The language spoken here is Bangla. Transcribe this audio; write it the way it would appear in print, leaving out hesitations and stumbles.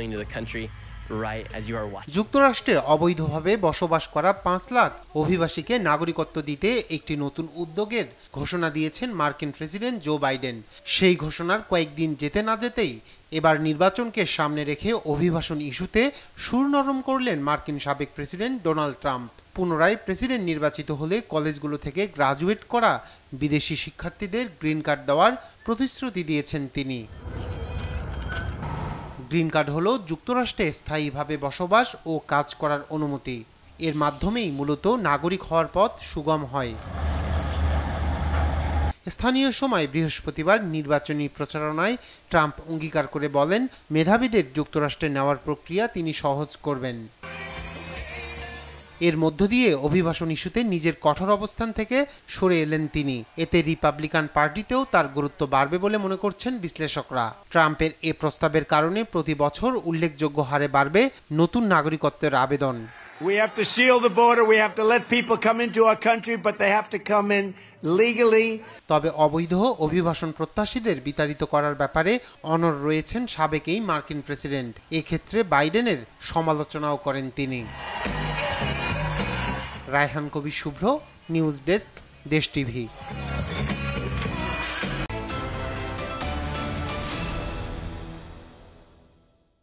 into the country right as you are watching. যুক্তরাষ্ট্রে অবৈধভাবে বসবাস করা 5 লাখ অভিবাসীকে নাগরিকত্ব দিতে একটি নতুন উদ্যোগের ঘোষণা দিয়েছেন মার্কিন প্রেসিডেন্ট জো বাইডেন। সেই ঘোষণার কয়েকদিন যেতে না যেতেই এবার নির্বাচনকে সামনে রেখে অভিবাসন ইস্যুতে সুর নরম করলেন মার্কিন সাবেক প্রেসিডেন্ট ডোনাল্ড ট্রাম্প। পুনরায় প্রেসিডেন্ট নির্বাচিত হলে কলেজগুলো থেকে গ্রাজুয়েট করা বিদেশি শিক্ষার্থীদের গ্রিন কার্ড দেওয়ার প্রতিশ্রুতি দিয়েছেন তিনি। গ্রিন কার্ড হলো যুক্তরাষ্ট্রে স্থায়ীভাবে বসবাস ও কাজ করার অনুমতি। এর মাধ্যমেই মূলত নাগরিক হওয়ার পথ সুগম হয়। স্থানীয় সময় বৃহস্পতিবার নির্বাচনী প্রচারণায় ট্রাম্প অঙ্গীকার করে বলেন, মেধাবীদের যুক্তরাষ্ট্রে নেওয়ার প্রক্রিয়া তিনি সহজ করবেন। এর মধ্য দিয়ে অভিবাসন ইস্যুতে নিজের কঠোর অবস্থান থেকে সরে এলেন তিনি। এতে রিপাবলিকান পার্টিতেও তার গুরুত্ব বাড়বে বলে মনে করছেন বিশ্লেষকরা। ট্রাম্পের এ প্রস্তাবের কারণে প্রতি বছর উল্লেখযোগ্য হারে বাড়বে নতুন নাগরিকত্বের আবেদন। We have to seal the border. We have to let people come into our country, but they have to come in legally. তবে অবৈধ অভিবাসন প্রত্যাশীদের বিতাড়িত করার ব্যাপারে অনড় রয়েছেন সাবেক এই মার্কিন প্রেসিডেন্ট। এক্ষেত্রে বাইডেনের সমালোচনাও করেন তিনি। রায়হান কবির শুভ্র, নিউজ ডেস্ক, দেশ টিভি।